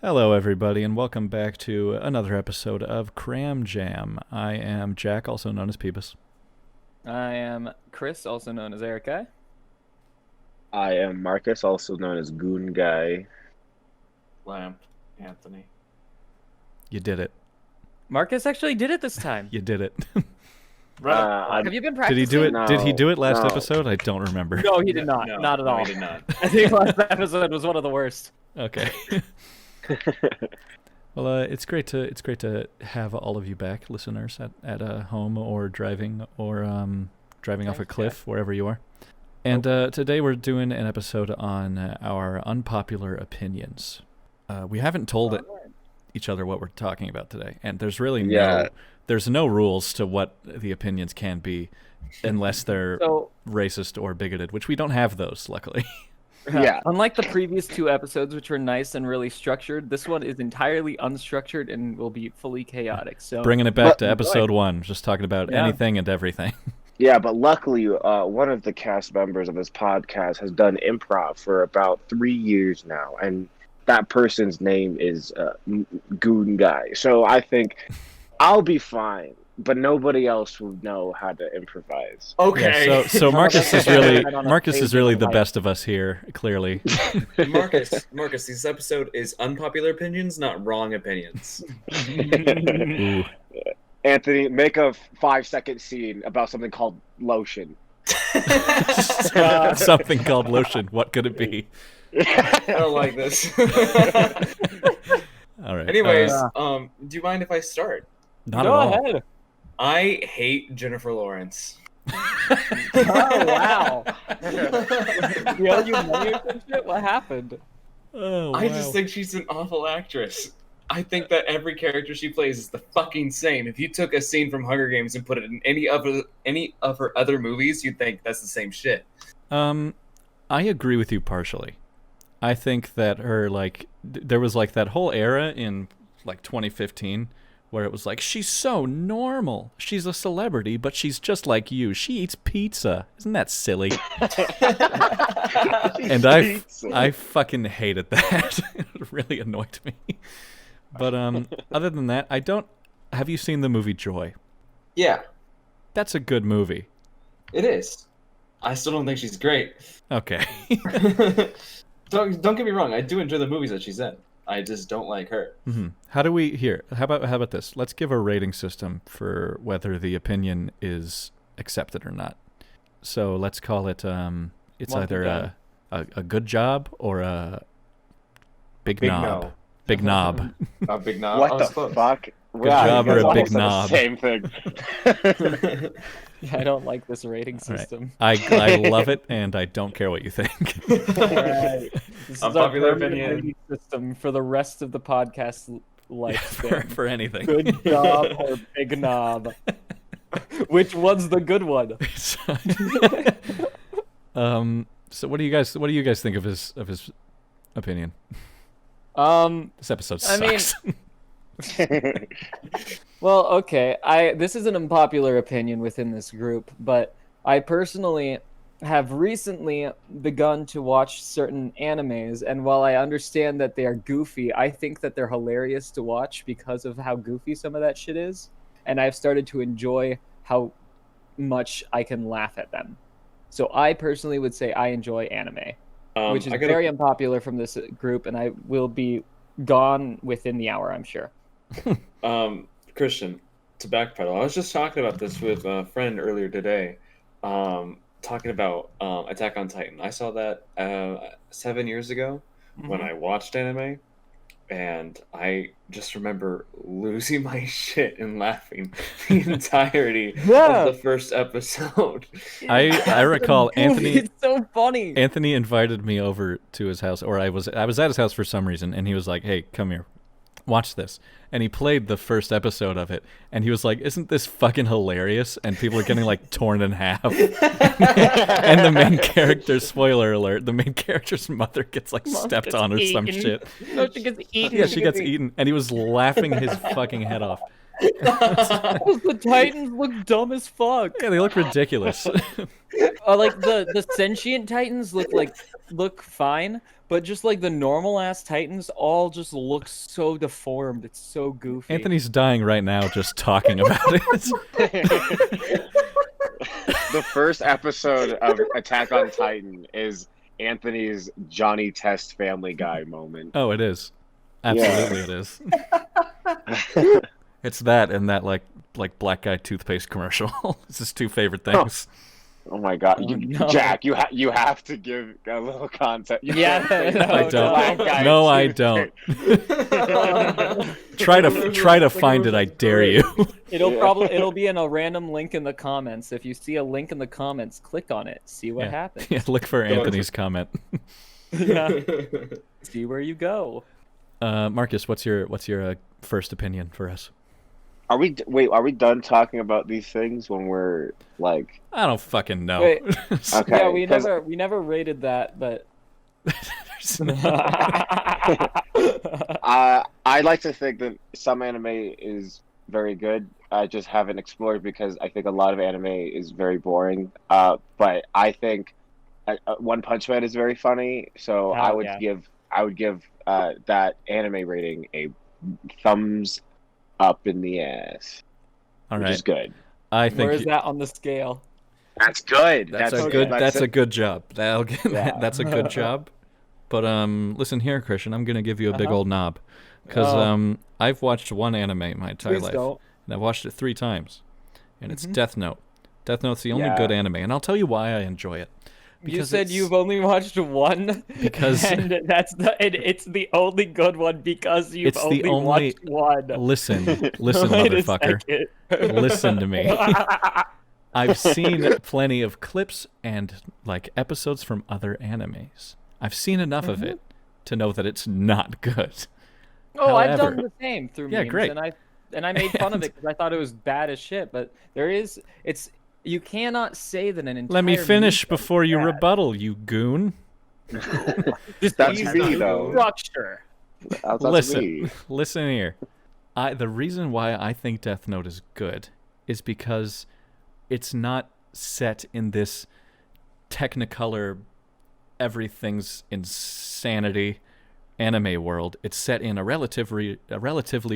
Hello, everybody, and welcome back to another episode of Cram Jam. I am Jack, also known as Peebus. I am Chris, also known as Erica. I am Marcus, also known as Goon Guy. Lamp, Anthony. You did it. Marcus actually did it this time. You did it. Have you been practicing? Did he do it? No, did he do it last no. episode? I don't remember. No, he did not. No, not at no, all. he did not. I think last episode was one of the worst. Okay. Well, it's great to have all of you back, listeners, at home or driving off a cliff, wherever you are. And today we're doing an episode on our unpopular opinions. We haven't told each other what we're talking about today, and there's really no rules to what the opinions can be, unless they're racist or bigoted, which we don't have those, luckily. Yeah. Unlike the previous two episodes, which were nice and really structured, this one is entirely unstructured and will be fully chaotic. So Bringing it back to episode 1, just talking about Yeah. anything and everything. Yeah, but luckily, one of the cast members of this podcast has done improv for about 3 years now, and that person's name is Goon Guy. So I think I'll be fine, but nobody else will know how to improvise. Okay. Yeah, so Marcus is really the best of us here, clearly. Marcus, this episode is unpopular opinions, not wrong opinions. Ooh. Anthony, make a 5-second scene about something called lotion. Something called lotion. What could it be? I don't like this. All right. Anyways, do you mind if I start? Not Go at all. ahead. I hate Jennifer Lawrence. Oh wow! You owe you money or some shit? What happened? Oh, I wow. just think she's an awful actress. I think that every character she plays is the fucking same. If you took a scene from Hunger Games and put it in any of her other movies, you'd think that's the same shit. I agree with you partially. I think that her there was that whole era in 2015 where it was she's so normal. She's a celebrity, but she's just like you. She eats pizza. Isn't that silly? And I fucking hated that. It really annoyed me. But other than that, have you seen the movie Joy? Yeah, That's a good movie. it is. I still don't think she's great. Okay. Don't get me wrong. I do enjoy the movies that she's in. I just don't like her. Mm-hmm. How about this? Let's give a rating system for whether the opinion is accepted or not. So let's call it it's One either a good job or a big Big knob. no. Big knob. A big knob. What I the was close. fuck? Good job or a big knob. Same thing. Yeah, I don't like this rating All right. system. I love it, and I don't care what you think. Right. This is our Unpopular permanent opinion. rating system for the rest of the podcast lifespan. for anything. Good job or big knob. Which one's the good one? So what do you guys think of his opinion? This episode I mean- sucks. Well, okay. This is an unpopular opinion within this group, but I personally have recently begun to watch certain animes, and while I understand that they are goofy, I think that they're hilarious to watch because of how goofy some of that shit is, and I've started to enjoy how much I can laugh at them. So I personally would say I enjoy anime, which is very unpopular from this group, and I will be gone within the hour, I'm sure. Christian, to backpedal, I was just talking about this with a friend earlier today. Talking about Attack on Titan. I saw that 7 years ago when I watched anime, and I just remember losing my shit and laughing the entirety Yeah. of the first episode. I recall Anthony. It's so funny. Anthony invited me over to his house, or I was at his house for some reason, and he was like, "Hey, come here, watch this." And he played the first episode of it, and he was like, "Isn't this fucking hilarious?" And people are getting torn in half. And the main character, spoiler alert, the main character's mother gets stepped gets on or some eaten. shit. No, she gets eaten. Yeah, she gets eaten, and he was laughing his fucking head off. The Titans look dumb as fuck. Yeah, they look ridiculous. Like the sentient Titans look fine, but just like the normal ass Titans all just look so deformed. It's so goofy. Anthony's dying right now just talking about it. The first episode of Attack on Titan is Anthony's Johnny Test Family Guy moment. Oh, it is. Absolutely, it is. It's that and that like black guy toothpaste commercial. It's his two favorite things. Oh my God, no. Jack, you have to give a little context. Yeah, I don't. No, I don't. Try to find it. I dare you. It'll be in a random link in the comments. If you see a link in the comments, click on it. See what happens. Yeah, look for Anthony's comment. Yeah. See where you go. Marcus, what's your first opinion for us? Are we done talking about these things when we're like? I don't fucking know. Wait. Okay. Yeah, we never rated that, but I like to think that some anime is very good. I just haven't explored because I think a lot of anime is very boring. But I think One Punch Man is very funny. So I would give that anime rating a thumbs up in the ass. All right. Which is good. I think where is that on the scale? That's good. That's a good job. That's a good job. But listen here, Christian. I'm gonna give you a big old knob, because I've watched one anime my entire life, and I've watched it 3 times, and it's Death Note. Death Note's the only good anime, and I'll tell you why I enjoy it. You said you've only watched one, because and it's the only good one because you've only watched one. Listen, motherfucker. Listen to me. I've seen plenty of clips and like episodes from other animes. I've seen enough of it to know that it's not good. Oh, However, I've done the same through memes, great. and I made fun of it because I thought it was bad as shit. But you cannot say that an entire. Let me finish meme before you bad. rebuttal, you goon. That's me though. Structure. Listen here. The reason why I think Death Note is good is because it's not set in this Technicolor, everything's insanity anime world. It's set in a relatively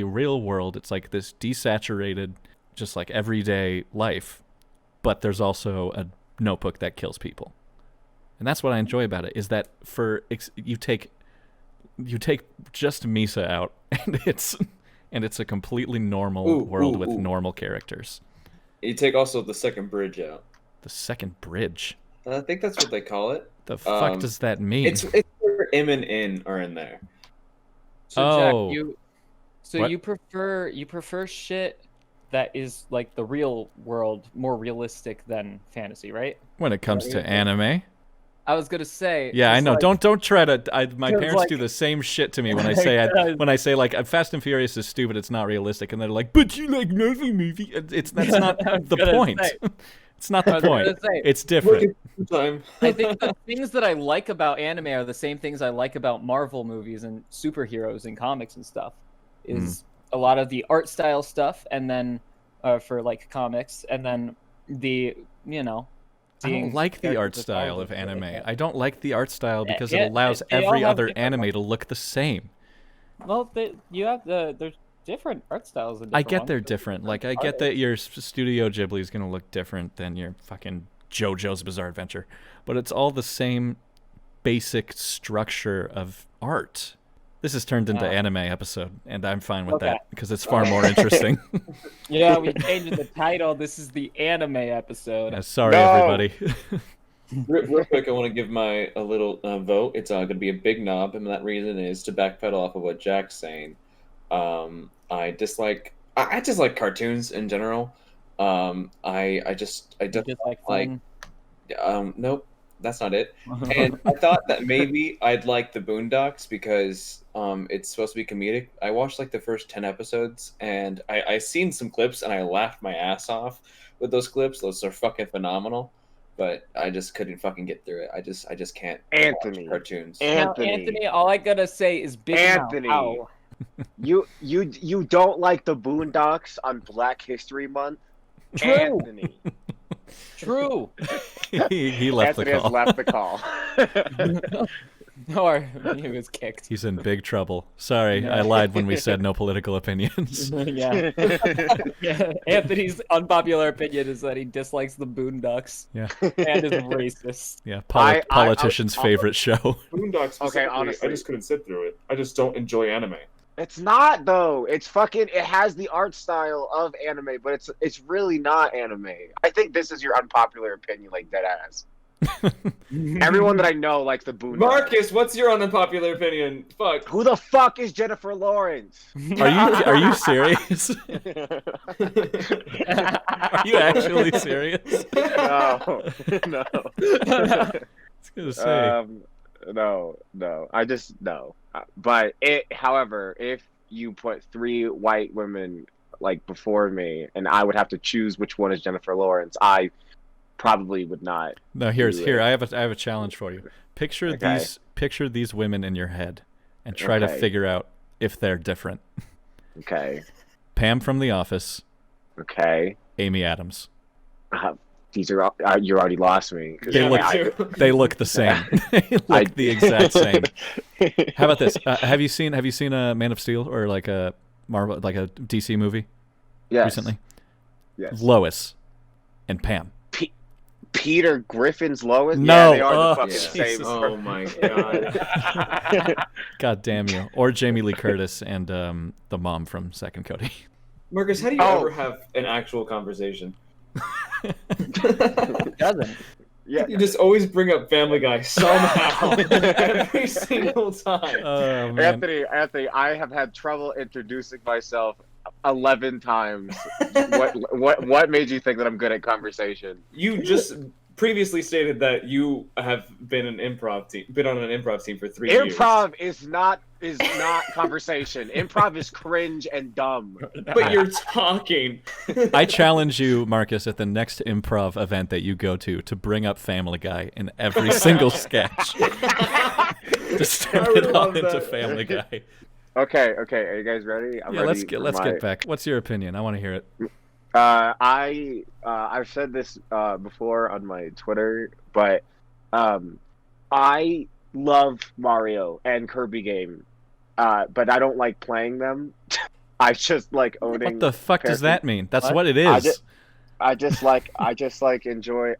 real world. It's like this desaturated, just like everyday life. But there's also a notebook that kills people, and that's what I enjoy about it. Is that you take just Misa out, and it's a completely normal world with normal characters. You take also the second bridge out. The second bridge. I think that's what they call it. The fuck does that mean? It's where M and N are in there. So Jack, What? you prefer shit that is like the real world, more realistic than fantasy, right? When it comes to anime. I was gonna say. Yeah, I know. Like, Don't try to. My parents like- do the same shit to me when I say Fast and Furious is stupid. It's not realistic, and they're like, "But you like Marvel movie." That's not the point. It's not the point. It's different. I think the things that I like about anime are the same things I like about Marvel movies and superheroes and comics and stuff. Is a lot of the art style stuff, and then for like comics, and then the I don't like the art style of anime. I don't like the art style because Yeah, it allows they all every have other different anime to look the same. Well, there's different art styles. In I different get ones. they're different. Like I get that your Studio Ghibli is gonna look different than your fucking JoJo's Bizarre Adventure, but it's all the same basic structure of art. This has turned into anime episode, and I'm fine with that because it's far more interesting. Yeah, we changed the title. This is the anime episode. Yeah, sorry, everybody. Real quick, I want to give a little vote. It's going to be a big knob, and that reason is to backpedal off of what Jack's saying. I dislike cartoons in general. I just don't nope, that's not it. And I thought that maybe I'd like the Boondocks because it's supposed to be comedic. I watched like the first 10 episodes, and I seen some clips, and I laughed my ass off with those clips. Those are fucking phenomenal. But I just couldn't fucking get through it. I just can't watch cartoons. Anthony, all I gotta say is Big Anthony. Mouth. You don't like the Boondocks on Black History Month? True. Anthony. True. he left Anthony the call. has left the call. Or he was kicked. He's in big trouble. Sorry, I lied when we said no political opinions. Yeah. Anthony's unpopular opinion is that he dislikes the Boondocks. Yeah. And is racist. Yeah, I- politician's favorite show. Boondocks. Okay, Okay, honestly. I just couldn't sit through it. I just don't enjoy anime. It's not though. It's fucking. It has the art style of anime, but it's really not anime. I think this is your unpopular opinion, like dead ass. Everyone that I know likes the Boondocks. Marcus, what's your unpopular opinion? Fuck. Who the fuck is Jennifer Lawrence? Are you serious? Are you actually serious? No, no. I was gonna say. No. I just no. But however, if you put 3 white women like before me, and I would have to choose which one is Jennifer Lawrence, I probably would not. No, here. I have a challenge for you. Picture Okay. these women in your head, and try to Okay. figure out if they're different. Okay. Pam from The Office, Okay. Amy Adams. These are you already lost me. 'Cause They look- They look the same. They look the exact same. How about this? Have you seen Man of Steel or like a Marvel, like a DC movie Yes. recently? Yes. Lois and Pam. Peter Griffin's Lois? No. Yeah, they are Oh, the fucking Jesus. same. Oh my god. God damn you! Or Jamie Lee Curtis and the mom from Second Cody. Marcus, how do you ever have an actual conversation? Doesn't. Yeah. You just always bring up Family Guy somehow every single time. Oh man. Anthony, I have had trouble introducing myself 11 times. What made you think that I'm good at conversation? You just previously stated that you have been on an improv team for 3 years. Improv is not conversation. Improv is cringe and dumb. But you're talking. I challenge you, Marcus, at the next improv event that you go to bring up Family Guy in every single sketch. Just turn I would it all love into that. Family Guy. Okay. Are you guys ready? I'm Yeah, ready let's for get back. What's your opinion? I want to hear it. I've said this before on my Twitter, but I love Mario and Kirby game, but I don't like playing them. I just like owning. What the fuck does characters. that mean? That's What? what it is. I just enjoy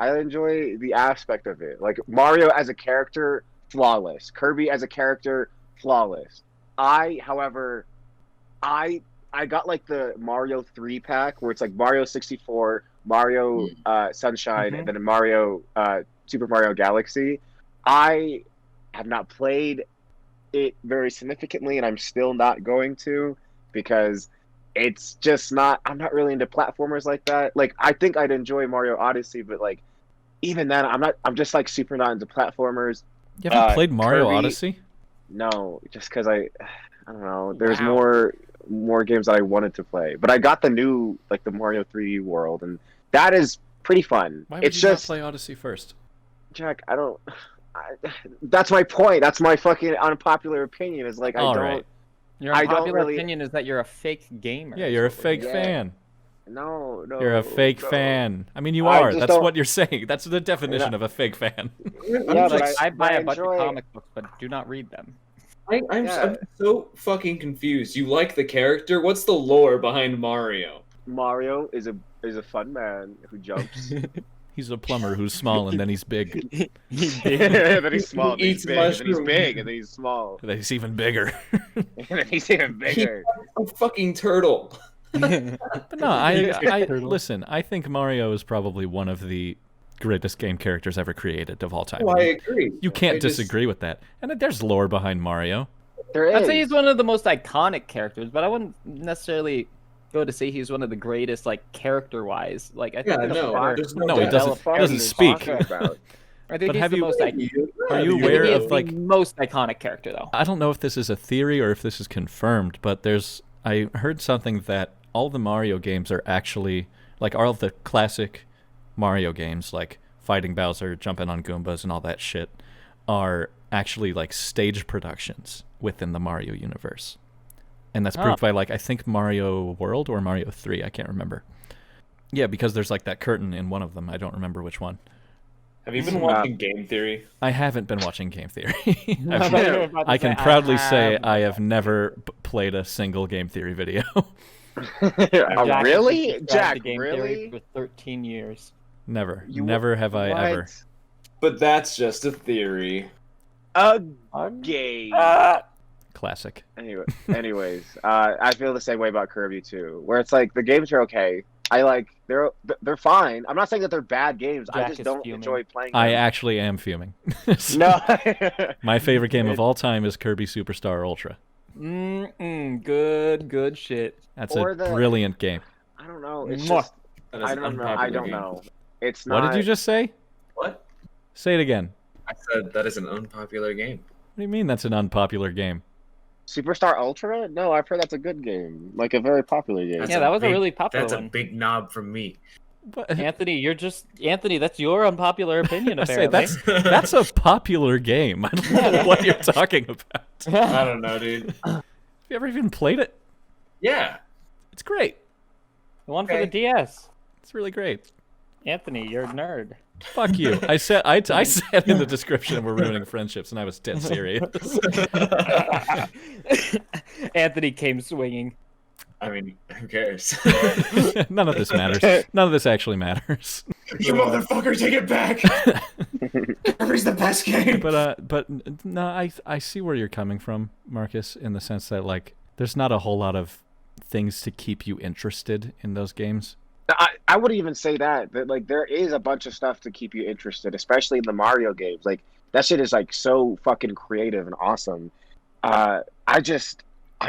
the aspect of it. Like Mario as a character, flawless. Kirby as a character, flawless. However, I got like the Mario 3 pack where it's like Mario 64, Mario Sunshine, and then Mario Super Mario Galaxy. I have not played it very significantly, and I'm still not going to because it's just not. I'm not really into platformers like that. Like I think I'd enjoy Mario Odyssey, but like even then, I'm not. I'm just like super not into platformers. You haven't played Mario Kirby- Odyssey? No, just because I don't know. There's Wow. more games that I wanted to play, but I got the new like the Mario 3D World, and that is pretty fun. Why would It's you just not play Odyssey first? Jack. That's my point. That's my fucking unpopular opinion. Is like I All don't. right. Your I don't unpopular really- opinion is that you're a fake gamer. Yeah, you're a fake Yeah. fan. No. You're a fake no. fan. I mean, you I are. just That's don't- what you're saying. That's the definition of a fake fan. Yeah, Like, but I buy but a bunch enjoy- of comic books, but do not read them. I'm Yeah. so fucking confused. You like the character? What's the lore behind Mario? Mario is a fun man who jumps. He's a plumber who's small and then he's big. then he's small. He Then he's eats big. And then he's mushrooms. big. And then he's small. Then he's even bigger. And then he's even bigger. A fucking turtle. But no, I listen. I think Mario is probably one of the greatest game characters ever created of all time. Oh, I agree. You can't I just- disagree with that. And there's lore behind Mario. There is. I'd say he's one of the most iconic characters, but I wouldn't necessarily go to say he's one of the greatest, like character-wise. Like I think Yeah, there's no, far- there's No, he doesn't. Fuck He doesn't you speak. talking about? I think But he's have the you- most iconic. Are you I aware think of he's like? the most iconic character though? I don't know if this is a theory or if this is confirmed, but I heard something that all the Mario games are actually like all of the classic Mario games, like fighting Bowser, jumping on Goombas, and all that shit, are actually like stage productions within the Mario universe. And that's proved by, like, I think Mario World or Mario 3. I can't remember. Yeah, because there's, like, that curtain in one of them. I don't remember which one. Have you been watching Game Theory? I haven't been watching Game Theory. I can proudly say I have never played a single Game Theory video. Really? Jack, Game really? Theory for 13 years. Never. Never have I ever. But that's just a theory. A game. Classic. Anyways, I feel the same way about Kirby too, where it's like the games are okay. They're fine. I'm not saying that they're bad games. Jack I just is don't fuming. enjoy playing them. I actually am fuming. No. My favorite game of all time is Kirby Superstar Ultra. Good shit. That's a brilliant game. I don't know. It's just I don't know. It's not. What did you just say? What? Say it again. I said that is an unpopular game. What do you mean that's an unpopular game? Superstar Ultra? No, I've heard that's a good game. Like a very popular game. Yeah, that was a really popular That's one. a big knob from me. Anthony, that's your unpopular opinion, apparently. That's a popular game. I don't know what you're talking about. I don't know, dude. Have you ever even played it? Yeah. It's great. The one for the DS. It's really great. Anthony, you're a nerd. Fuck you. I said in the description we're ruining friendships, and I was dead serious. Anthony came swinging. I mean, who cares? None of this matters. None of this actually matters. You motherfucker, take it back! Kirby's the best game! But no, I see where you're coming from, Marcus, in the sense that, like, there's not a whole lot of things to keep you interested in those games. I would even say that like there is a bunch of stuff to keep you interested, especially in the Mario games. Like that shit is like so fucking creative and awesome. I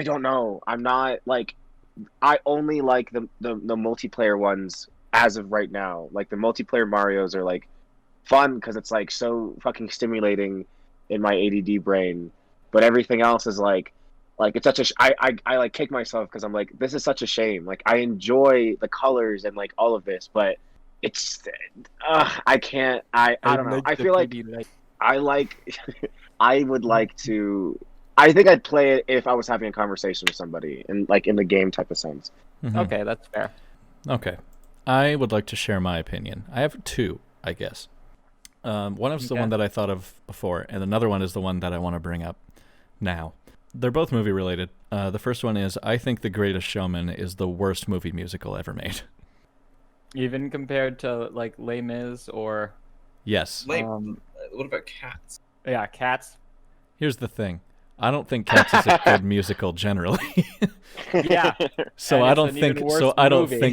don't know. I'm not like I only like the multiplayer ones as of right now. Like the multiplayer Marios are like fun because it's like so fucking stimulating in my ADD brain. But everything else is like it's such a I like kick myself because I'm like, this is such a shame. Like I enjoy the colors and like all of this, but it's I can't I don't know. I feel like I would like to. I think I'd play it if I was having a conversation with somebody and like in the game type of sense. Mm-hmm. Okay, that's fair. Okay, I would like to share my opinion. I have two, I guess. One is the one that I thought of before, and another one is the one that I want to bring up now. They're both movie related. The first one is I think The Greatest Showman is the worst movie musical ever made. Even compared to like Les Mis or yes. What about Cats? Yeah, Cats. Here's the thing. I don't think Cats is a good musical generally. Yeah. So I don't think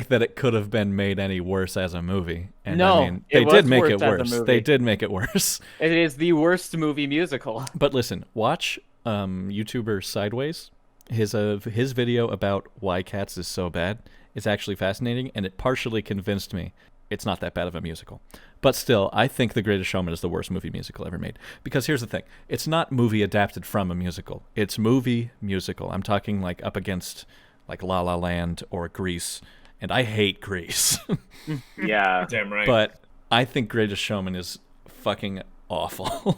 that it could have been made any worse as a movie. And no, I mean, they did make it worse. They did make it worse. It is the worst movie musical. But listen, watch YouTuber Sideways. His video about why Cats is so bad is actually fascinating, and it partially convinced me it's not that bad of a musical. But still, I think The Greatest Showman is the worst movie musical ever made. Because here's the thing. It's not movie adapted from a musical. It's movie musical. I'm talking like up against like La La Land or Grease. And I hate Grease. Yeah. Damn right. But I think Greatest Showman is fucking awful.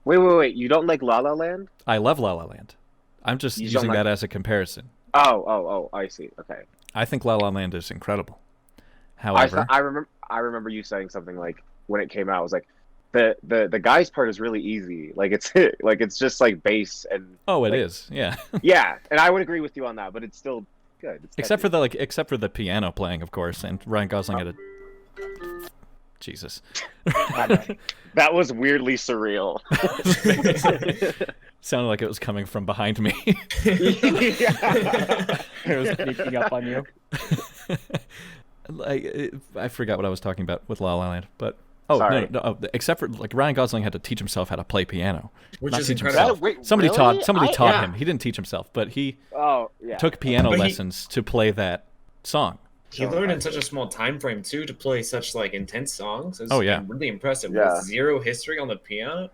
Wait. You don't like La La Land? I love La La Land. I'm just using that as a comparison. Oh, I see. Okay. I think La La Land is incredible. However, I remember you saying something like when it came out, it was like the guy's part is really easy. Like it's just like bass and it is. Yeah. Yeah, and I would agree with you on that, but it's still good. It's except for the piano playing, of course, and Ryan Gosling had a Jesus. That was weirdly surreal. Sounded like it was coming from behind me. It was sneaking up on you. I forgot what I was talking about with La La Land, but except for like Ryan Gosling had to teach himself how to play piano, which is incredible. Somebody taught him. He didn't teach himself, but he took piano lessons to play that song. He learned in such a small time frame too to play such like intense songs. It's really impressive. Yeah. With zero history on the piano,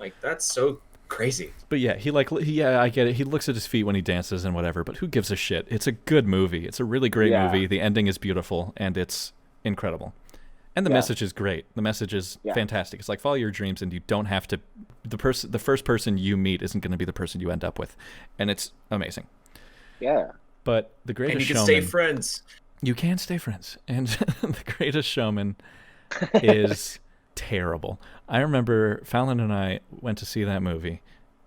like that's so crazy. But yeah, I get it. He looks at his feet when he dances and whatever, but who gives a shit? It's a good movie. It's a really great movie. The ending is beautiful and it's incredible. And the message is great. The message is fantastic. It's like follow your dreams and you don't have to the first person you meet isn't going to be the person you end up with. And it's amazing. Yeah. But The And Greatest you can Showman, stay friends. you can stay friends, and The Greatest Showman is terrible. I remember Fallon and I went to see that movie,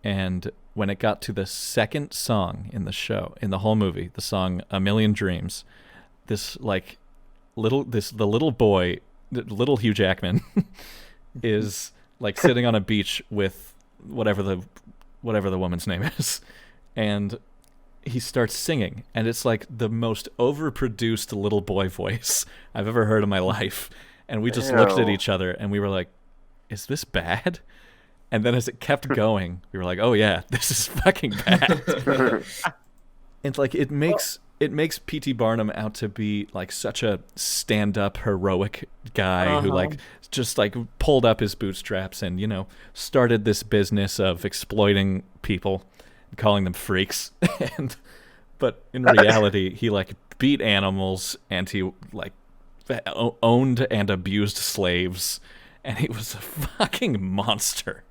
and when it got to the second song in the show, in the whole movie, the song "A Million Dreams," the little boy, the little Hugh Jackman, is like sitting on a beach with whatever the woman's name is, and he starts singing, and it's like the most overproduced little boy voice I've ever heard in my life. And we just looked at Ew. each other and we were like, is this bad? And then as it kept going, we were like, oh yeah, this is fucking bad. And like it makes P.T. Barnum out to be like such a stand-up heroic guy who like just like pulled up his bootstraps and, you know, started this business of exploiting people and calling them freaks. But in reality, he like beat animals and he like owned and abused slaves, and he was a fucking monster.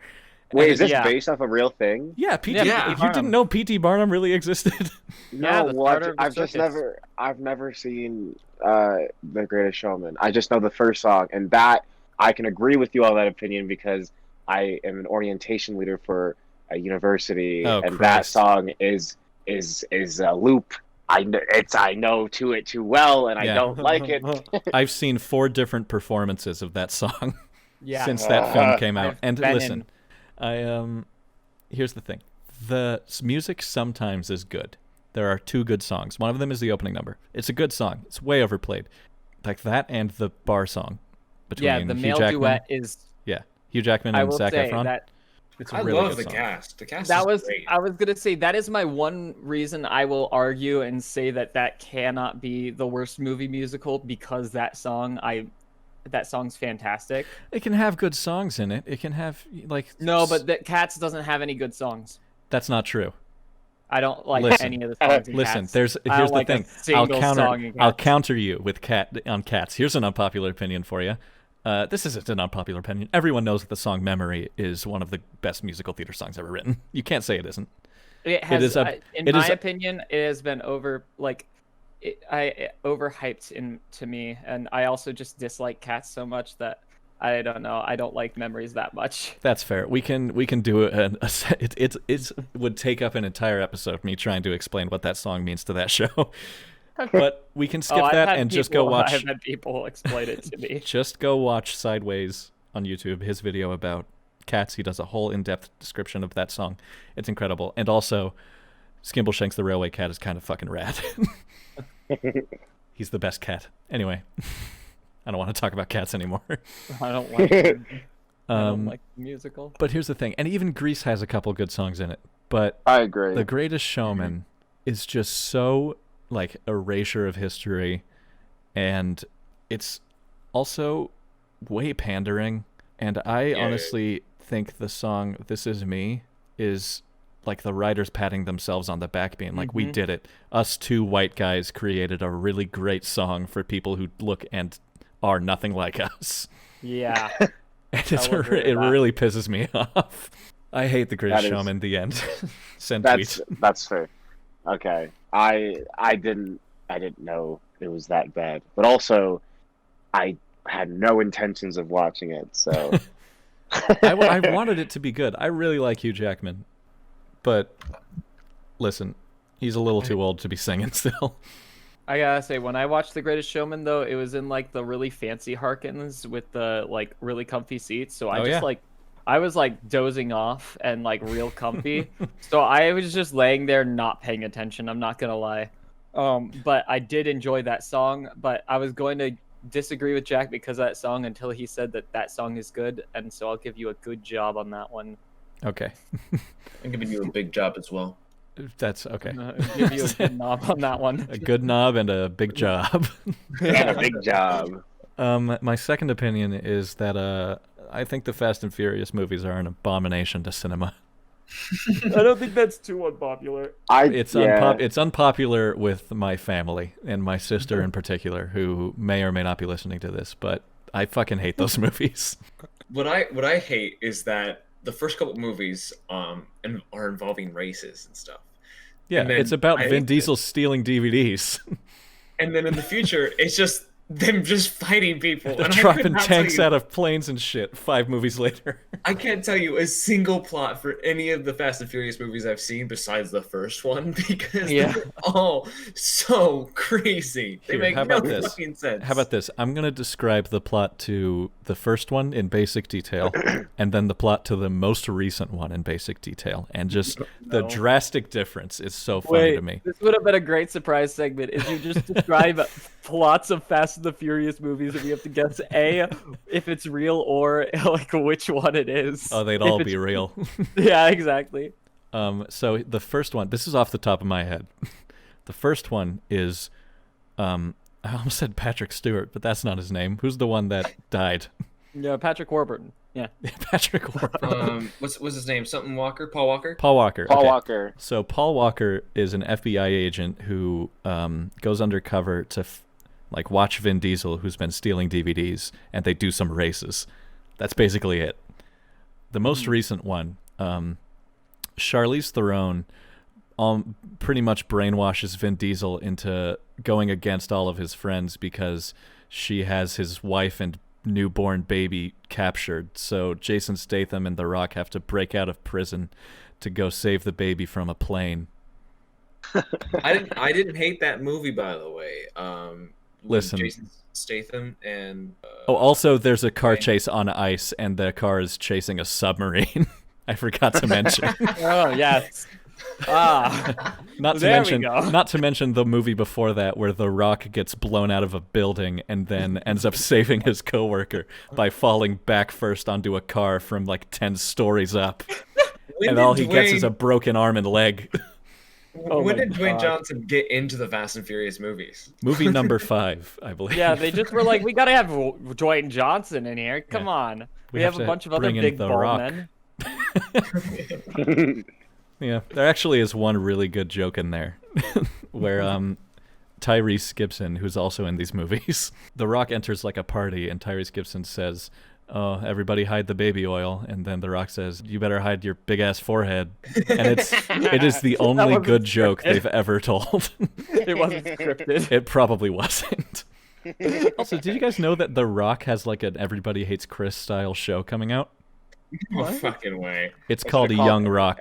Wait, is this Yeah. based off a real thing? Yeah, P.T. Yeah. You didn't know P.T. Barnum really existed? Yeah, No, the what? starter of the I've never seen The Greatest Showman. I just know the first song, and that I can agree with you on that opinion because I am an orientation leader for a university, Oh, and that Christ. song is a loop. I know to it too well, and I Yeah. don't like it. I've seen 4 different performances of that song Yeah. since that film came out. I've And been listen, here's the thing. The music sometimes is good. There are 2 good songs. One of them is the opening number. It's a good song. It's way overplayed. Like that and the bar song between Yeah, the Hugh male Jackman. duet is. Yeah, Hugh Jackman I and will Zac say Efron. that It's a I really love good the song. cast. The cast that is was. great. I was gonna say that is my one reason I will argue and say that cannot be the worst movie musical because that song's fantastic. It can have good songs in it. It can have like No, but that Cats doesn't have any good songs. that's not true. I don't like Listen. any of the songs in Listen, Cats. here's I don't the like thing. A single song in I'll Cats. counter you with Cats. Here's an unpopular opinion for you. This isn't an unpopular opinion. Everyone knows that the song "Memory" is one of the best musical theater songs ever written. You can't say it isn't. It has, is a- in it my is a- opinion, it has been overhyped to me, and I also just dislike Cats so much that I don't know. I don't like Memories that much. That's fair. We can do it would take up an entire episode me trying to explain what that song means to that show. But we can skip I've that had and just go people- watch. I've had people explain it to me. Just go watch Sideways on YouTube, his video about Cats. He does a whole in-depth description of that song. It's incredible. And also, Skimbleshanks the Railway Cat is kind of fucking rad. He's the best cat. Anyway, I don't want to talk about cats anymore. I don't like. I don't Um, like the musical. but here's the thing, and even Grease has a couple good songs in it. But I agree. The Greatest Showman is just so like erasure of history, and it's also way pandering. And I honestly think the song "This Is Me" is like the writers patting themselves on the back, being like, "We did it. Us 2 white guys created a really great song for people who look and are nothing like us." Yeah. And will agree with it that. really pisses me off. I hate The Greatest That is- Showman. The end. Send That's tweet. that's fair. Okay, I didn't know it was that bad, but also I had no intentions of watching it. So I wanted it to be good. I really like Hugh Jackman, but listen, he's a little too old to be singing still. I gotta say, when I watched The Greatest Showman, though, it was in like the really fancy Harkins with the like really comfy seats. So I Oh, just yeah. like, I was like dozing off and like real comfy. So I was just laying there not paying attention. I'm not gonna lie. But I did enjoy that song. But I was going to disagree with Jack because of that song until he said that song is good, and so I'll give you a good job on that one. Okay, I'm giving you a big job as well. that's okay. I'll give you a good knob on that one. A good knob and a big job. and a big job. My second opinion is that I think the Fast and Furious movies are an abomination to cinema. I don't think that's too unpopular. It's unpopular with my family and my sister in particular, who may or may not be listening to this, but I fucking hate those movies. What I hate is that the first couple movies are involving races and stuff. Yeah, And then it's about I Vin hate Diesel stealing DVDs. And then in the future, it's just them just fighting people. They're And dropping I tanks out of planes and shit 5 movies later. I can't tell you a single plot for any of the Fast and Furious movies I've seen besides the first one because they're all so crazy. They Here, make how no about this? fucking sense. How about this? I'm going to describe the plot to the first one in basic detail, and then the plot to the most recent one in basic detail. And just the drastic difference is so funny to me. This would have been a great surprise segment if you just describe plots of Fast and the Furious movies and we have to guess A, if it's real, or like which one it is. Oh, they'd all be real. Yeah, exactly. So the first one, this is off the top of my head. The first one is, I almost said Patrick Stewart, but that's not his name. Who's the one that died? Yeah, Patrick Warburton. Yeah. Patrick Warburton. What's his name? Something Walker? Paul Walker? Paul Walker. Paul okay. Walker. So Paul Walker is an FBI agent who goes undercover to watch Vin Diesel, who's been stealing DVDs, and they do some races. That's basically it. The most recent one, Charlize Theron pretty much brainwashes Vin Diesel into going against all of his friends because she has his wife and newborn baby captured. So Jason Statham and The Rock have to break out of prison to go save the baby from a plane. I didn't hate that movie, by the way. Listen. Jason Statham and also there's a car chase on ice, and the car is chasing a submarine. I forgot to mention. Oh yes. Not to mention the movie before that where The Rock gets blown out of a building and then ends up saving his coworker by falling back first onto a car from like 10 stories up. And all he gets is a broken arm and leg. When did Dwayne Johnson get into the Fast and Furious movies? Movie number 5, I believe. Yeah, they just were like, we gotta have Dwayne Johnson in here. Come on. We have a bunch of other big bald men. Yeah, there actually is one really good joke in there where Tyrese Gibson, who's also in these movies, The Rock enters like a party and Tyrese Gibson says, "Oh, everybody hide the baby oil," and then The Rock says, "You better hide your big ass forehead." And it is the only good joke they've ever told. It wasn't scripted. It probably wasn't. Also, did you guys know that The Rock has like an Everybody Hates Chris style show coming out? No fucking way. It's called Young Rock.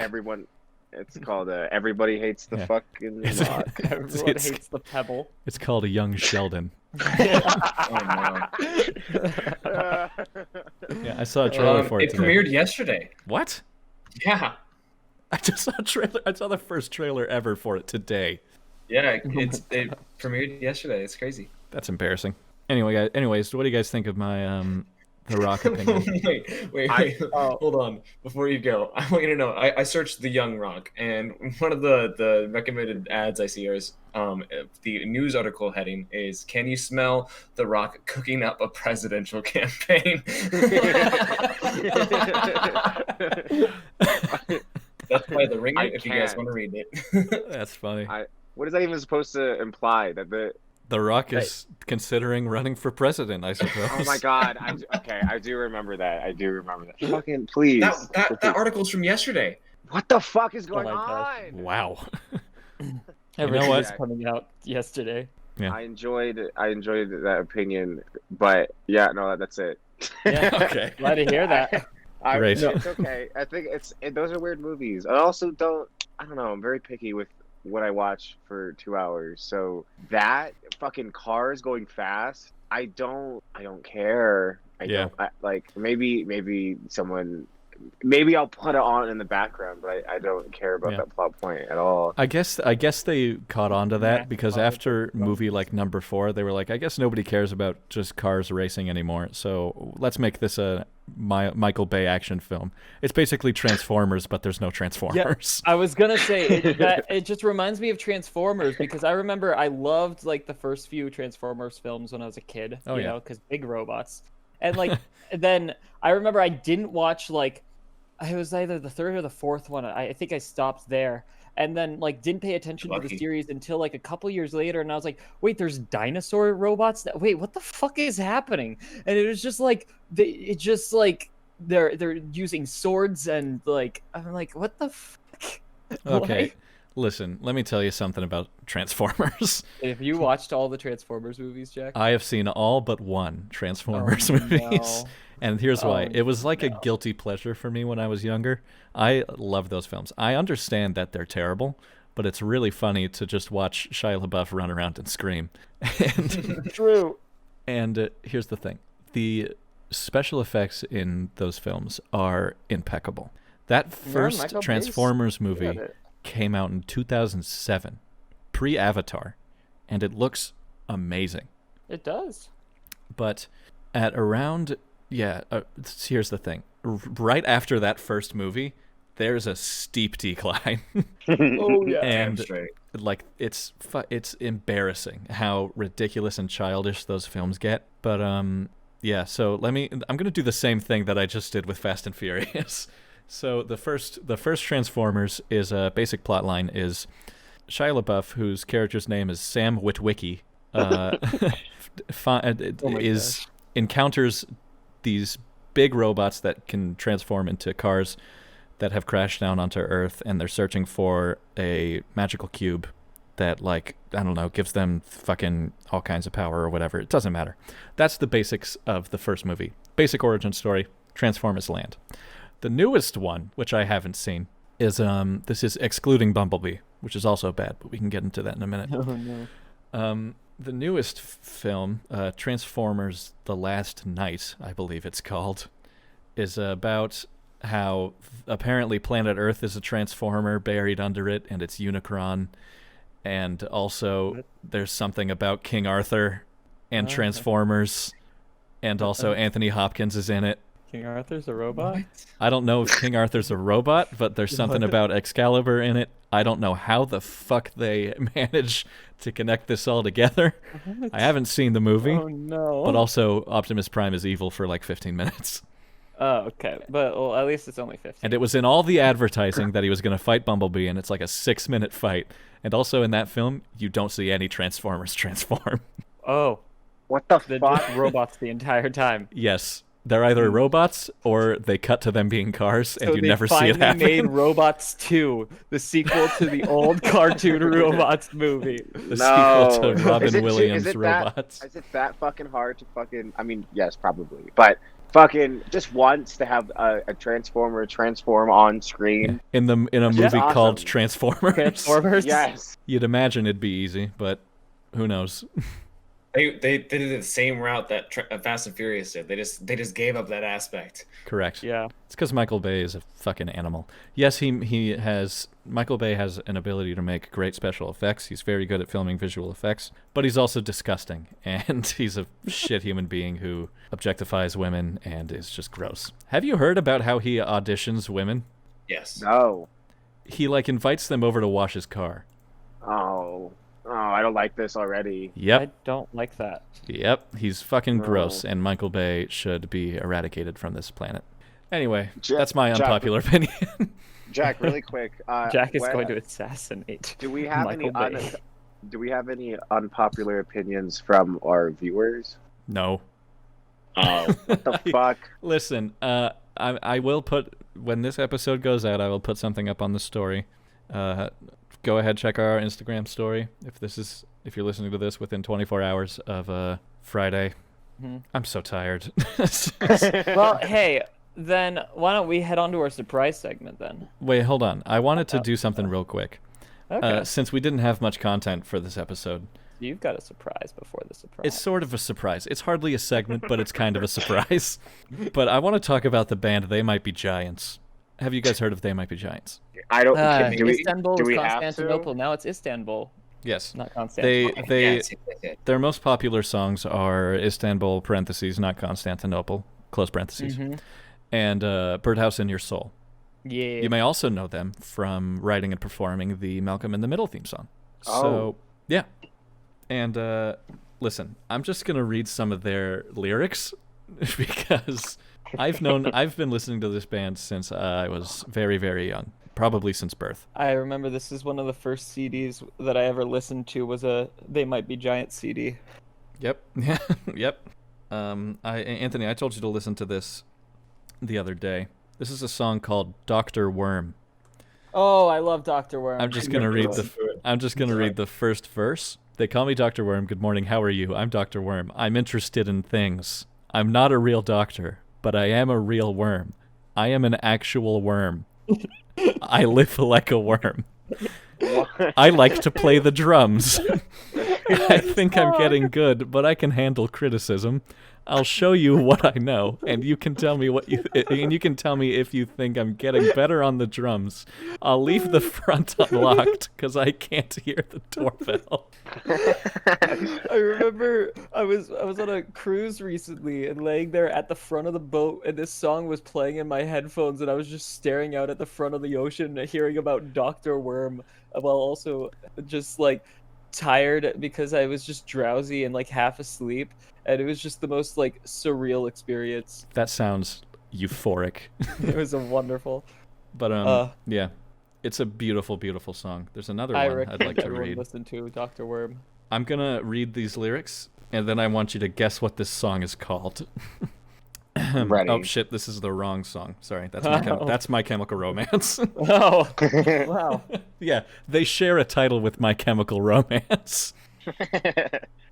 It's called Everybody Hates the Fucking Rock. Everyone hates the pebble. It's called A Young Sheldon. Oh no. Yeah, I saw a trailer for it It today. premiered yesterday. What? Yeah. I just saw a trailer. I saw the first trailer ever for it today. Yeah, it premiered yesterday. It's crazy. That's embarrassing. Anyways, what do you guys think of my The Rock opinion? wait. Hold on. Before you go, I want you to know, I searched The Young Rock, and one of the recommended ads I see is the news article heading is, "Can you smell The Rock cooking up a presidential campaign?" That's by The Ringer, if you guys want to read it. That's funny. What is that even supposed to imply? That The Rock is considering running for president, I suppose. Oh my God! I do remember that. Fucking please. That article's from yesterday. What the fuck is going gosh. on? Wow. Everything what? was coming out yesterday. Yeah. I enjoyed that opinion, but yeah, no, that's it. Yeah. Okay. Glad to hear that. Great. It's okay. I think those are weird movies. I also I don't know. I'm very picky with what I watch for 2 hours. So that fucking cars going fast, I don't care. Maybe I'll put it on in the background, but I don't care about that plot point at all. I guess they caught on to that because after movie like number 4, they were like, I guess nobody cares about just cars racing anymore. So let's make this a Michael Bay action film. It's basically Transformers, but there's no Transformers. Yeah, I was gonna say it just reminds me of Transformers because I remember I loved like the first few Transformers films when I was a kid. You know, because big robots, and like then I remember I didn't watch like. It was either the third or the fourth one. I think I stopped there. And then, like, didn't pay attention to the series until, like, a couple years later. And I was like, wait, there's dinosaur robots? Wait, what the fuck is happening? And it was just, like, they're using swords and, like, I'm like, what the fuck? Okay. Listen, let me tell you something about Transformers. Have you watched all the Transformers movies, Jack? I have seen all but one Transformers movies. No. And here's why. Oh, It was like a no. guilty pleasure for me when I was younger. I love those films. I understand that they're terrible, but it's really funny to just watch Shia LaBeouf run around and scream. And, True. and here's the thing. The special effects in those films are impeccable. That first Michael Bay's Transformers good movie at it. came out in 2007, pre-Avatar, and it looks amazing. It does. But at around, here's the thing. Right after that first movie, there's a steep decline. Oh yeah. Damn And straight. like it's embarrassing how ridiculous and childish those films get. But yeah, so I'm going to do the same thing that I just did with Fast and Furious. So the first Transformers is a basic plot line is Shia LaBeouf, whose character's name is Sam Witwicky, encounters these big robots that can transform into cars that have crashed down onto Earth, and they're searching for a magical cube that, like, I don't know, gives them fucking all kinds of power or whatever. It doesn't matter. That's the basics of the first movie. Basic origin story, Transformers land. The newest one, which I haven't seen, is this is excluding Bumblebee, which is also bad, but we can get into that in a minute. Oh no. The newest film, Transformers: The Last Night, I believe it's called, is about how apparently planet Earth is a transformer buried under it, and it's Unicron, and also there's something about King Arthur and Transformers, and also Anthony Hopkins is in it. King Arthur's a robot? I don't know if King Arthur's a robot, but there's something about Excalibur in it. I don't know how the fuck they manage to connect this all together. I haven't seen the movie, Oh no. but also Optimus Prime is evil for like 15 minutes. Oh, okay. But well, at least it's only 15. And it was in all the advertising that he was going to fight Bumblebee, and it's like a 6-minute fight. And also in that film, you don't see any Transformers transform. Oh, What the they're fuck? just robots the entire time. Yes, they're either robots or they cut to them being cars, and So you they never see it finally made happen. Robots 2, the sequel to the old cartoon Robots movie. The No. sequel to Robin Is it- Williams' is it robots. Is it that fucking hard to fucking? I mean, yes, probably, but fucking just once to have a transformer transform on screen. In a That's movie awesome. called Transformers. Transformers? Yes. You'd imagine it'd be easy, but who knows? They did the same route that Fast and Furious did. They just gave up that aspect. Correct. Yeah. It's because Michael Bay is a fucking animal. Yes, Michael Bay has an ability to make great special effects. He's very good at filming visual effects, but he's also disgusting, and he's a shit human being who objectifies women and is just gross. Have you heard about how he auditions women? Yes. No. He like invites them over to wash his car. Oh. Oh, I don't like this already. Yep. I don't like that. Yep, he's fucking No. gross, and Michael Bay should be eradicated from this planet. Anyway, Jack- that's my Jack- unpopular opinion. Jack, really quick. Jack is when- going to assassinate Do we have Michael Bay. Do we have any unpopular opinions from our viewers? No. Oh. What the fuck? Listen, I will put, when this episode goes out, I will put something up on the story. Go ahead, check our Instagram story if you're listening to this within 24 hours of Friday. Mhm. I'm so tired. Well, hey, then why don't we head on to our surprise segment then? Wait, hold on. I wanted to do something real quick. Okay. Since we didn't have much content for this episode. You've got a surprise before the surprise. It's sort of a surprise. It's hardly a segment, but it's kind of a surprise. But I want to talk about the band They Might Be Giants. Have you guys heard of They Might Be Giants? I don't. do we, Istanbul do was we have Constantinople. to? Now it's Istanbul, Yes. not Constantinople. Their most popular songs are Istanbul (parentheses not Constantinople) close parentheses, Mhm. and Birdhouse in Your Soul. Yeah. You may also know them from writing and performing the Malcolm in the Middle theme song. Oh. So yeah, and listen, I'm just gonna read some of their lyrics because I've been listening to this band since I was very, very young, probably since birth. I remember this is one of the first CDs that I ever listened to was a They Might Be Giant CD. Yep. Yeah. Yep. Anthony, I told you to listen to this the other day. This is a song called Dr. Worm. Oh, I love Dr. Worm. I'm just gonna read Listen to it. I'm just gonna read the first verse. They call me Dr. Worm. Good morning. How are you? I'm Dr. Worm. I'm interested in things. I'm not a real doctor, but I am a real worm. I am an actual worm. I live like a worm. I like to play the drums. I think I'm getting good, but I can handle criticism. I'll show you what I know, and you can tell me if you think I'm getting better on the drums. I'll leave the front unlocked because I can't hear the doorbell. I remember I was on a cruise recently and laying there at the front of the boat, and this song was playing in my headphones, and I was just staring out at the front of the ocean, hearing about Dr. Worm, while also just like tired because I was just drowsy and like half asleep, and it was just the most like surreal experience. That sounds euphoric. It was a wonderful. But yeah, it's a beautiful, beautiful song. There's another I one I'd recommend like to everyone read. listen to Dr. Worm. I'm gonna read these lyrics, and then I want you to guess what this song is called. Ready. Oh shit! This is the wrong song. Sorry, that's My Chemical Romance. Oh, wow. Yeah, they share a title with My Chemical Romance.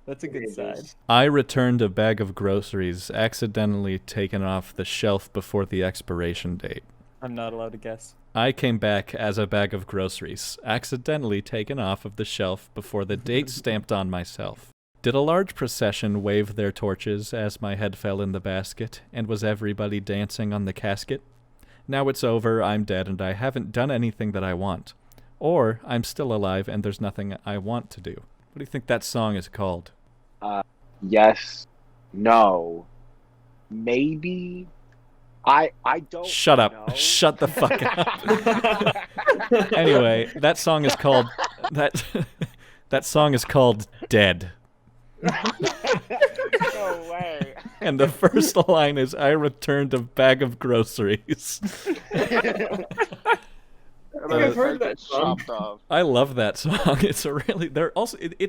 That's a good side. I returned a bag of groceries accidentally taken off the shelf before the expiration date. I'm not allowed to guess. I came back as a bag of groceries, accidentally taken off of the shelf before the date stamped on myself. Did a large procession wave their torches as my head fell in the basket, and was everybody dancing on the casket? Now it's over, I'm dead, and I haven't done anything that I want. Or I'm still alive, and there's nothing I want to do. What do you think that song is called? Yes. No. Maybe. I don't Shut up. know. Shut the fuck up. Anyway, that song is called that song is called Dead. No way. And the first line is I returned a bag of groceries. I've heard that song. Chopped off. I love that song. It's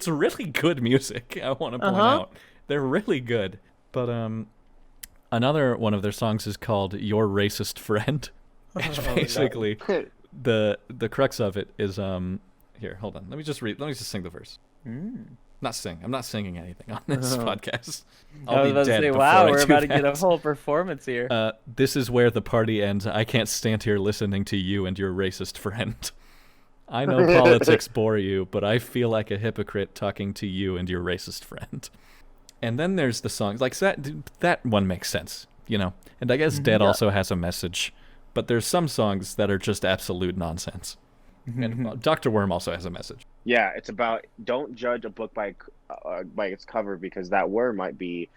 really good music. I want to point out. They're really good. But another one of their songs is called Your Racist Friend. And basically the crux of it is here, hold on. Let me just sing the verse. Not sing. I'm not singing anything on this podcast. I was about to say, wow, we're about to get a whole performance here. This is where the party ends. I can't stand here listening to you and your racist friend. I know politics bore you, but I feel like a hypocrite talking to you and your racist friend. And then there's the songs like that one makes sense, you know. And I guess Dead also has a message, but there's some songs that are just absolute nonsense. And Dr. Worm also has a message. Yeah, it's about don't judge a book by its cover, because that worm might be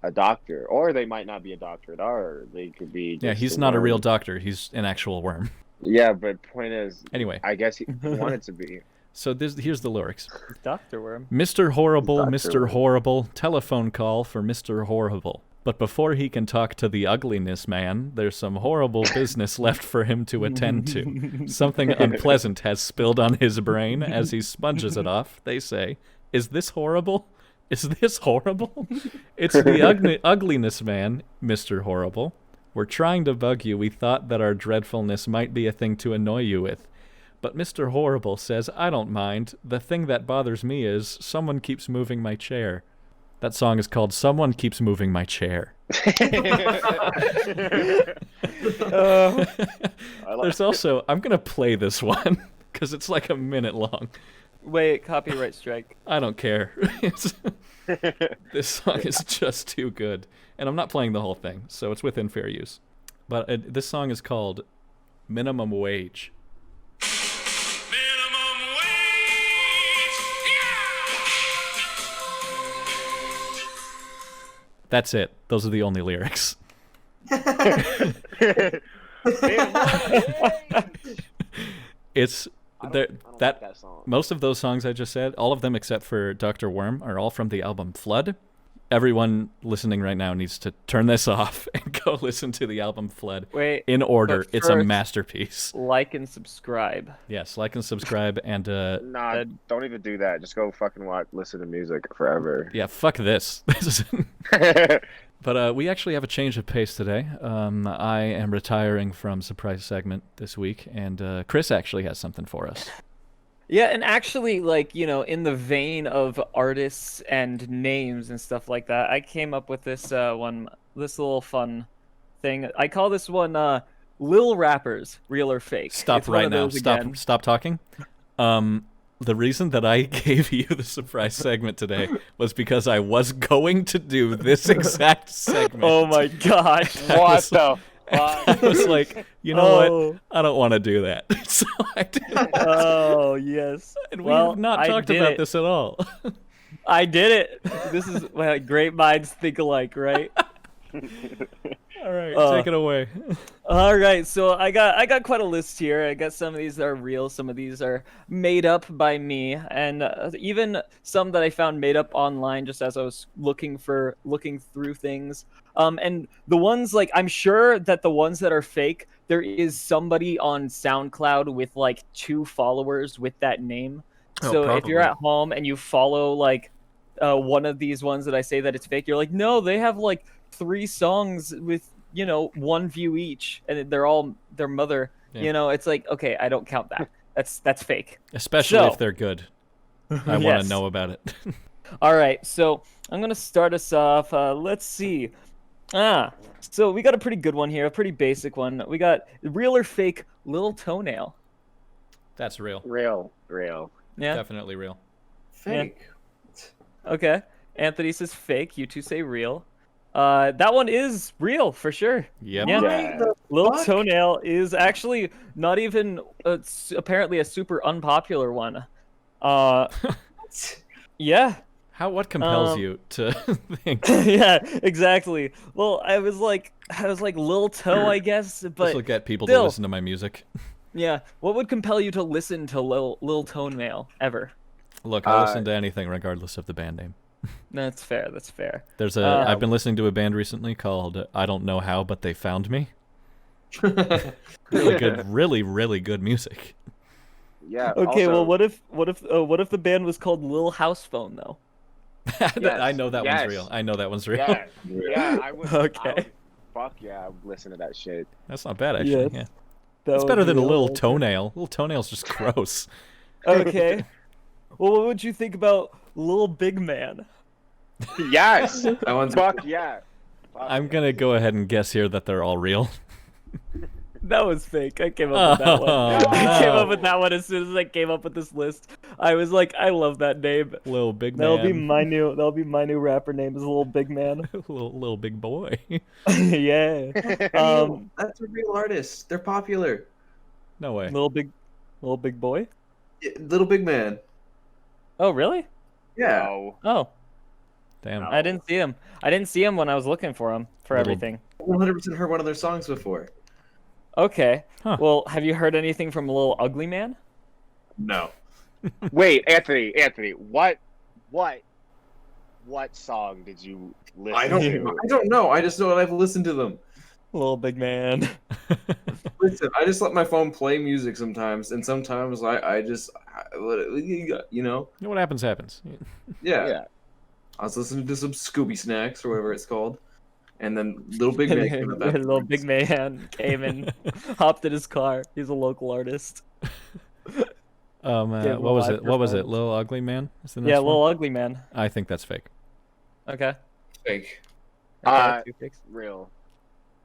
a doctor, or they might not be a doctor at all. Or they could be. Yeah, he's not a real doctor. He's an actual worm. Yeah, but point is, anyway, I guess he wanted to be. So here's the lyrics. Dr. Worm. Mr. Horrible, Dr. Mr. Worm. Horrible, telephone call for Mr. Horrible. But before he can talk to the ugliness man, there's some horrible business left for him to attend to. Something unpleasant has spilled on his brain as he sponges it off. They say, "Is this horrible? Is this horrible?" It's the ugliness man, Mr. Horrible. We're trying to bug you. We thought that our dreadfulness might be a thing to annoy you with. But Mr. Horrible says, I don't mind. The thing that bothers me is someone keeps moving my chair. That song is called Someone Keeps Moving My Chair. There's also, I'm going to play this one because it's like a minute long. Wait, copyright strike. I don't care. This song is just too good. And I'm not playing the whole thing, so it's within fair use. But this song is called Minimum Wage. Minimum wage. That's it. Those are the only lyrics. It's that song. Most of those songs I just said, all of them except for Dr. Worm, are all from the album Flood. everyone listening right now needs to turn this off and go listen to the album Fled Wait, in order. but It's a first- masterpiece. Like and subscribe. Yes, like and subscribe, and Nah, don't even do that. Just go fucking listen to music forever. yeah, fuck this. But we actually have a change of pace today. I am retiring from surprise segment this week, and Chris actually has something for us. Yeah, and actually, like, you know, in the vein of artists and names and stuff like that, I came up with this this little fun thing. I call this one Lil Rappers, Real or Fake. Stop It's one right of now. those again. Stop talking. The reason that I gave you the surprise segment today was because I was going to do this exact segment. Oh my gosh. What the I fuck? was like, you know what? I don't want to do that. So I did. Oh, yes. And we have not talked about this at all. I did it. This is well, great minds think alike, right? All right, take it away. All right, so I got quite a list here. I got some of these that are real, some of these are made up by me, and even some that I found made up online just as I was looking through things. And the ones like I'm sure that the ones that are fake, there is somebody on SoundCloud with like 2 followers with that name. So if you're at home and you follow like one of these ones that I say that it's fake, you're like, no, they have like 3 songs with, you know, 1 view each, and they're all their mother. Yeah. You know, it's like, okay, I don't count that. That's fake. Especially So- if they're good. I want Yes. to know about it. All right, so I'm gonna start us off. Let's see. So we got a pretty good one here, a pretty basic one. We got real or fake Lil Toenail. That's real. Real. Yeah. Definitely real. Fake. Okay. Anthony says fake. You two say real. That one is real for sure. Yep. Yeah. Yeah. Lil Fuck. Toenail is actually not even apparently a super unpopular one. Yeah. What compels you to think Yeah, exactly. Well, I was like Lil Toe, I guess, this but will get people still. to listen to my music? yeah, what would compel you to listen to Lil Toenail ever? Look, I listen to anything regardless of the band name. That's fair. That's fair. There's I've been listening to a band recently called I Don't Know How, But They Found Me. Really good, really good music. Yeah. Okay, also, well, what if the band was called Lil House Phone though? I know that Yes. one's real. I know that one's real. Yeah, I would. Okay. Fuck yeah, I would listen to that shit. That's not bad actually. Yes. Yeah. That It's would better be than a real, little okay. toenail. Little toenail's just gross. Okay. Well, what would you think about Lil Big Man? Yes. That one's Fuck yeah. Fuck I'm yeah. gonna go ahead and guess here that they're all real. That was fake. I came up with that one. Oh, I came no. up with that one as soon as I came up with this list. I was like, I love that name. Little big That'll man. be my new rapper name is Lil Big Man. little big boy. Yeah. That's a real artist. They're popular. No way. Lil Big Boy. Yeah, Little Big Man. Oh, really? Yeah. No. Oh, Damn. I didn't see him. I didn't see him when I was looking for him for Little- everything. 100% heard one of their songs before. Okay. Huh. Well, have you heard anything from Lil Ugly Man? No. Wait, Anthony, what song did you listen I don't to? know. I just know that I've listened to them. Lil Big Man. Listen, I just let my phone play music sometimes, and sometimes I just, you know, What happens happens. yeah. Yeah. I was listening to some Scooby Snacks or whatever it's called, and then Little Big Man came up Lil afterwards. Big Man came and hopped in his car. He's a local artist. What was it? What was it? Little Ugly Man? Is the next Yeah, one? Lil Ugly Man. I think that's fake. Okay. Fake. Okay, 2 picks. Real.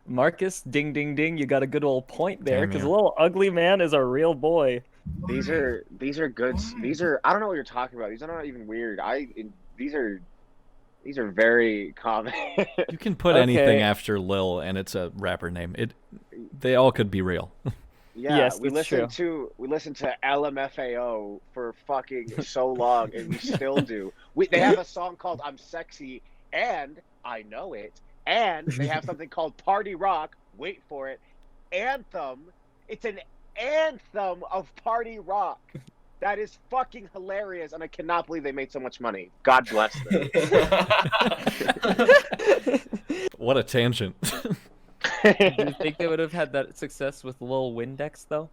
Marcus, ding ding ding, you got a good old point there, Damn because you. Lil Ugly Man is a real boy. These are good. These are I don't know what you're talking about. These are not even weird. These are very common. You can put Okay. anything after Lil and it's a rapper name. They all could be real. Yeah, Yes, we that's listened to LMFAO for fucking so long, and we still do. They have a song called "I'm Sexy" and I Know It, and they have something called "Party Rock." Wait for it, Anthem. It's an anthem of party rock. That is fucking hilarious, and I cannot believe they made so much money. God bless them. What a tangent. Do you think they would have had that success with Lil Windex though?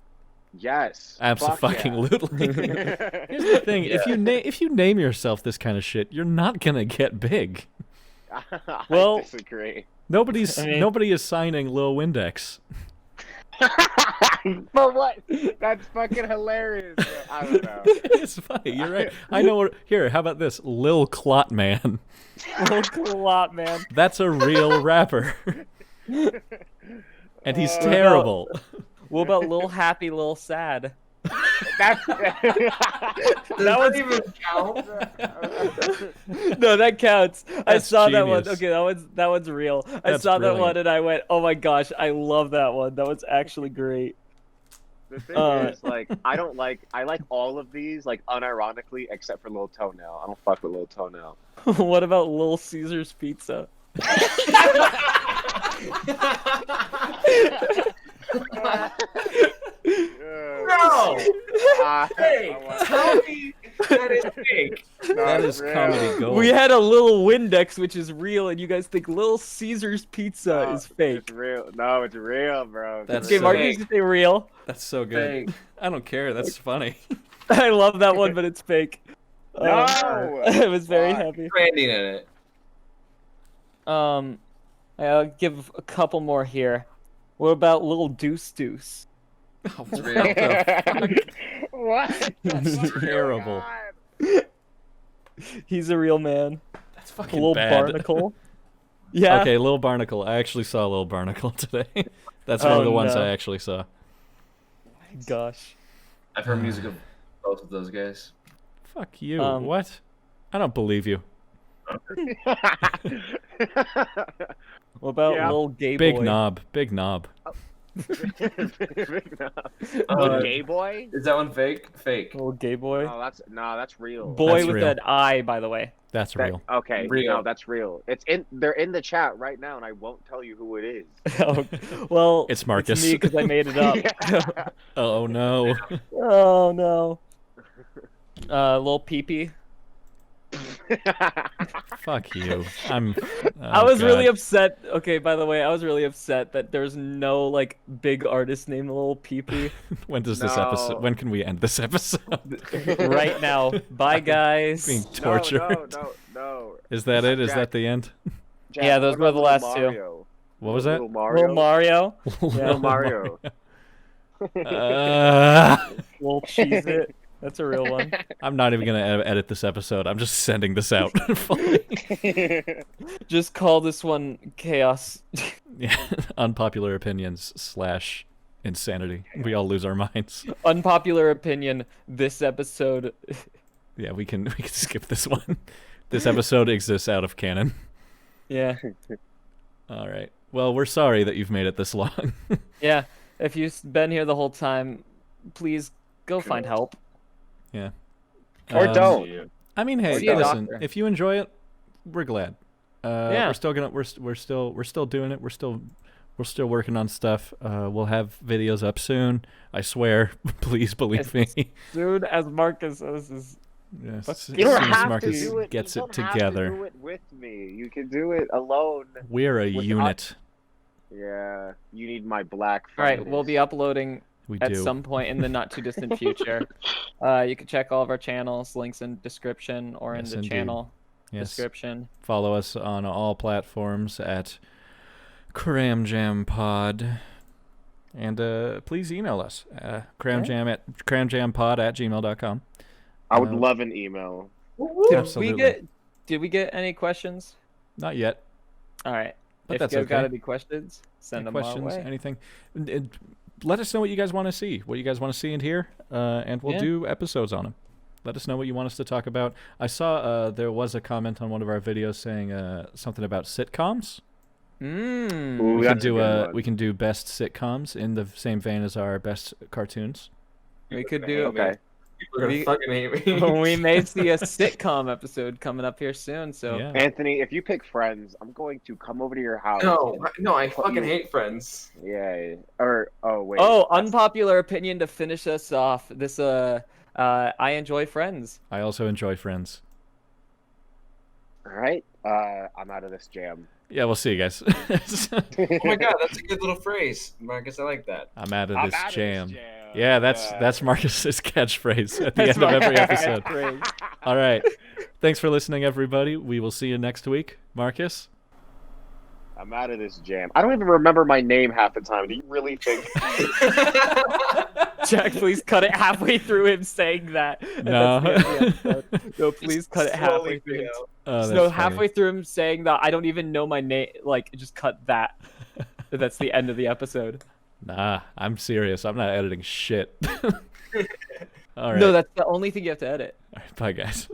Yes. Absolutely. Here's the thing: if you name yourself this kind of shit, you're not gonna get big. Well, I disagree. Nobody is signing Lil Windex. But what? That's fucking hilarious. Bro. I don't know. It's funny. You're right. I know. Here, how about this? Lil Clot Man. Lil Clot Man. That's a real rapper. And he's terrible. What about Lil Happy, Lil Sad? That's That would even count. No, that counts. I That's saw that one. genius. Okay, that one's real. I That's saw that brilliant. one and I went, "Oh my gosh, I love that one. That was actually great." The thing is, like, I like all of these, like, unironically, except for Lil Toenail. I don't fuck with Lil Toenail. What about Lil Caesar's Pizza? No! Hey, tell me that is fake. That is comedy gold. We had a Lil Windex, which is real, and you guys think Lil Caesar's Pizza is fake. It's real. No, it's real, bro. It's That's Okay, real. so- Marcus, you say real. That's so good. Fake. I don't care. That's funny. I love that one, but it's fake. No! I was very Fuck. happy. Branding in it. I'll give a couple more here. What about Lil Deuce Deuce? Oh, It's real. What? That's terrible. God. He's a real man. That's fucking Lil bad. Barnacle. Yeah. Okay, Lil Barnacle. I actually saw Lil Barnacle today. That's one Oh, of the ones no. I actually saw. Gosh. I've heard music of both of those guys. Fuck you. Um, What? I don't believe you. What about Yeah. Lil Gay Big Boy? knob. Big knob. Gay boy? Is that one fake? Fake. Lil Gay Boy. No, that's real. Boy That's with real. an I, by the way. That's That- real. Okay, Real. no, that's real. They're in the chat right now, and I won't tell you who it is. Oh, well, It's Marcus. me because I made it up. Yeah. Oh no. Oh no. Lil Peepee. Fuck you. I'm. I oh, was really God. upset. Okay, by the way, I was really upset that there's no like big artist named Lil Peepee When does this No. episode? When can we end this episode? right now. Bye, guys. Being tortured. No. Is that it? Is Jack. that the end? Jack, Yeah, those what were about the last Little two. Mario? What was that? Little Mario. Lil Mario. Little Mario. Lil Cheese It. That's a real one. I'm not even gonna edit this episode. I'm just sending this out. Just call this one Chaos. Yeah. Unpopular opinions / insanity. We all lose our minds. Unpopular opinion. This episode. Yeah, we can skip this one. This episode exists out of canon. Yeah. All right. Well, we're sorry that you've made it this long. Yeah. If you've been here the whole time, please go find help. Yeah. Or don't. I mean, hey, See a listen. doctor. If you enjoy it, we're glad. Yeah. We're still gonna we're still doing it. We're still working on stuff. We'll have videos up soon. I swear. Please believe me. Dude, as Marcus says, is Yes. As You soon don't as have Marcus to do it. gets You it don't have together, to do it with me. You can do it alone. we're a Without- unit. Yeah, you need my black. all right. We'll be uploading We at do. some point in the not too distant future. You can check all of our channels, links in description or in Yes, the indeed. channel Yes. description. Follow us on all platforms at CramJamPod. And please email us. cramjampod@gmail.com. I would Uh, love an email. Absolutely. Did we get any questions? Not yet. All right. But if that's you okay. got any questions, send Any them questions, our way. anything. Let us know what you guys want to see, what you guys want to see and hear, and we'll Yeah. do episodes on them. Let us know what you want us to talk about. I saw there was a comment on one of our videos saying something about sitcoms. Ooh, Mm. We can that's a do good one. we can do best sitcoms in the same vein as our best cartoons. We could do. Okay. People are gonna We- fucking hate me. We may see a sitcom episode coming up here soon. So Yeah. Anthony, if you pick Friends, I'm going to come over to your house. No, I fucking hate Friends. Yeah. Or wait. Oh, that's- unpopular opinion to finish us off. This I enjoy Friends. I also enjoy Friends. All right. I'm out of this jam. Yeah, we'll see you guys. Oh my god, that's a good little phrase, Marcus. I like that. I'm out of I'm this out of this jam. jam. Yeah, that's Yeah. that's Marcus's catchphrase at the That's end of my every episode. catchphrase. All right. Thanks for listening, everybody. We will see you next week. Marcus? I'm out of this jam. I don't even remember my name half the time. Do you really think? Jack, please cut it halfway through him saying that. And No. that's the end of the episode. No, please cut it halfway Slowly through. fade Him. out. Oh, that's No, funny. halfway through him saying that I don't even know my name. Like, just cut that. That's the end of the episode. Nah, I'm serious. I'm not editing shit. All right. No, that's the only thing you have to edit. All right. Bye, guys.